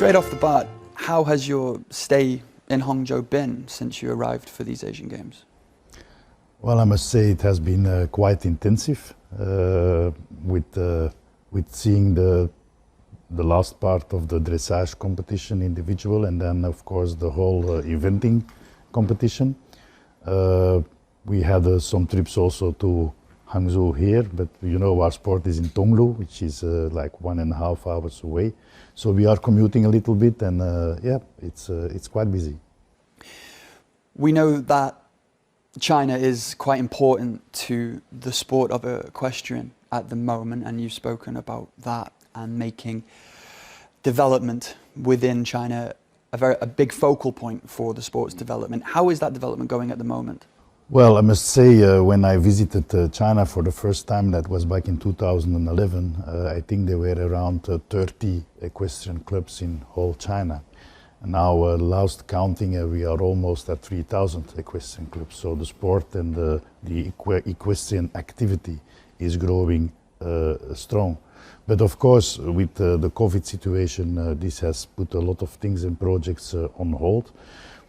Straight off the bat, how has your stay in Hangzhou been since you arrived for these Asian Games? Well, I must say it has been quite intensive with seeing the last part of the dressage competition individual, and then of course the whole eventing competition. We had some trips also to Hangzhou here, but you know our sport is in Tonglu, which is like 1.5 hours away. So we are commuting a little bit, and yeah, it's quite busy. We know that China is quite important to the sport of equestrian at the moment, and you've spoken about that and making development within China a big focal point for the sport's development. How is that development going at the moment? Well, I must say, when I visited China for the first time, that was back in 2011, I think there were around 30 equestrian clubs in whole China. And now, last counting, we are almost at 3,000 equestrian clubs. So the sport and the equestrian activity is growing strong. But of course, with the COVID situation, this has put a lot of things and projects on hold.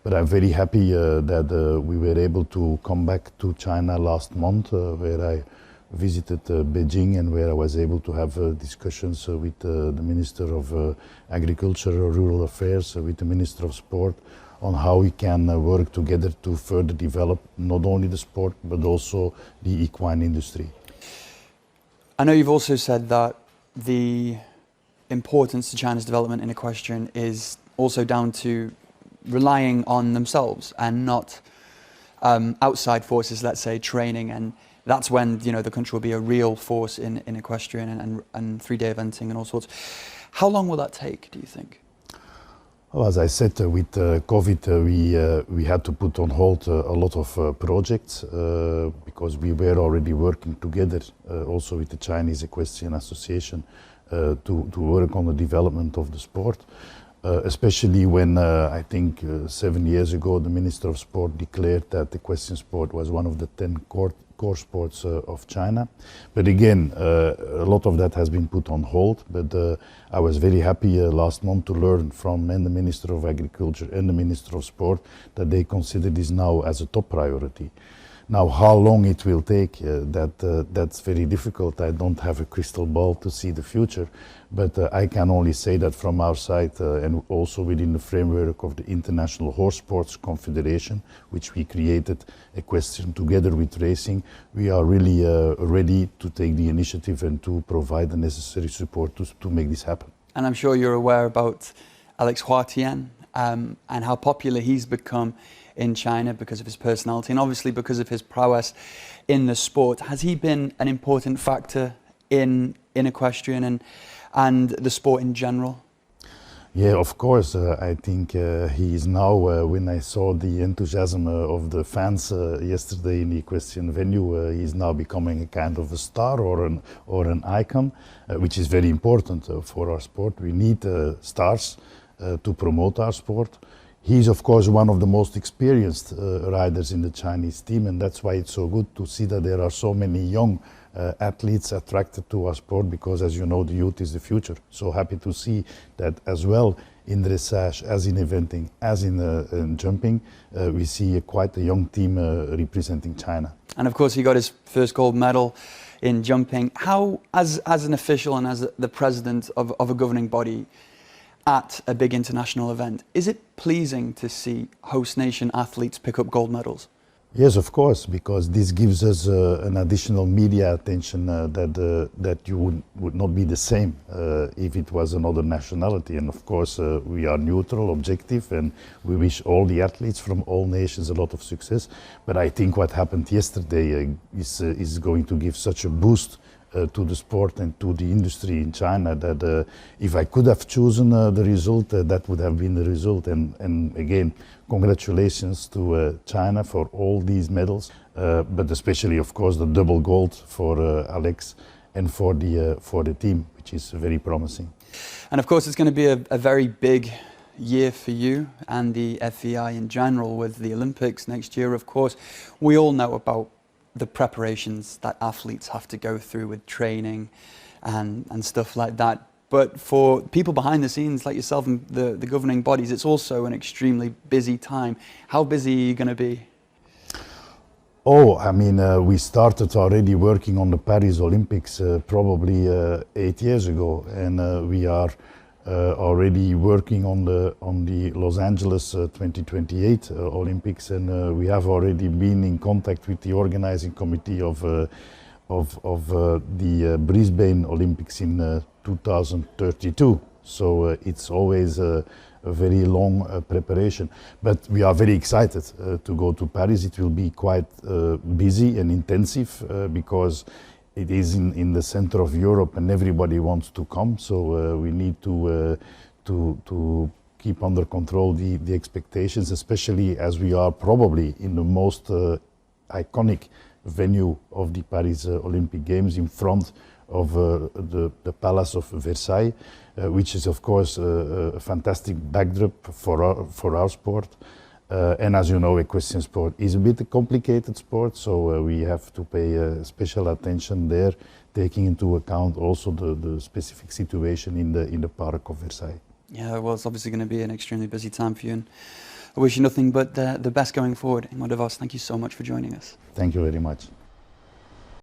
But I'm very happy that we were able to come back to China last month, where I visited Beijing and where I was able to have discussions with the Minister of Agriculture, Rural Affairs, with the Minister of Sport, on how we can work together to further develop not only the sport, but also the equine industry. I know you've also said that the importance to China's development in equestrian is also down to relying on themselves and not outside forces, let's say training, and that's when the country will be a real force in equestrian and 3-day eventing and all sorts. How long will that take, do you think? Well, as I said, with COVID, we had to put on hold a lot of projects because we were already working together also with the Chinese Equestrian Association to work on the development of the sport. Especially when I think 7 years ago the Minister of Sport declared that equestrian sport was one of the 10 core sports of China. But again, a lot of that has been put on hold. But I was very happy last month to learn from the Minister of Agriculture and the Minister of Sport that they consider this now as a top priority. Now, how long it will take, that's very difficult. I don't have a crystal ball to see the future, but I can only say that from our side and also within the framework of the International Horse Sports Confederation, which we created equestrian together with racing, we are really ready to take the initiative and to provide the necessary support to make this happen. And I'm sure you're aware about Alex Huatian and how popular he's become in China because of his personality and obviously because of his prowess in the sport. Has he been an important factor in equestrian and the sport in general? Yeah, of course. I think he is now, when I saw the enthusiasm of the fans yesterday in the equestrian venue, he is now becoming a kind of a star or an icon, which is very important for our sport. We need stars to promote our sport. He's of course one of the most experienced riders in the Chinese team, and that's why it's so good to see that there are so many young athletes attracted to our sport, because as you know, the youth is the future. So happy to see that as well in dressage, as in eventing, as in jumping, we see quite a young team representing China. And of course he got his first gold medal in jumping. How, as an official and as the president of a governing body at a big international event, is it pleasing to see host nation athletes pick up gold medals? Yes, of course, because this gives us an additional media attention that you would not be the same if it was another nationality. And of course, we are neutral, objective, and we wish all the athletes from all nations a lot of success. But I think what happened yesterday is going to give such a boost to the sport and to the industry in China that if I could have chosen the result, that would have been the result. And again, congratulations to China for all these medals, but especially, of course, the double gold for Alex and for the team, which is very promising. And of course, it's going to be a very big year for you and the FEI in general with the Olympics next year. Of course, we all know about the preparations that athletes have to go through with training and stuff like that. But for people behind the scenes like yourself and the governing bodies, it's also an extremely busy time. How busy are you going to be? Oh, I mean, we started already working on the Paris Olympics probably 8 years ago, and we are already working on the Los Angeles 2028 Olympics, and we have already been in contact with the organizing committee of the Brisbane Olympics in 2032. So it's always a very long preparation, but we are very excited to go to Paris. It will be quite busy and intensive because it is in the center of Europe and everybody wants to come. So we need to keep under control the expectations, especially as we are probably in the most iconic venue of the Paris Olympic Games, in front of the Palace of Versailles, which is of course a fantastic backdrop for our sport. And as you know, equestrian sport is a bit a complicated sport, so we have to pay special attention there, taking into account also the specific situation in the Park of Versailles. Yeah, well, it's obviously going to be an extremely busy time for you, and I wish you nothing but the best going forward. Ingmar, thank you so much for joining us. Thank you very much.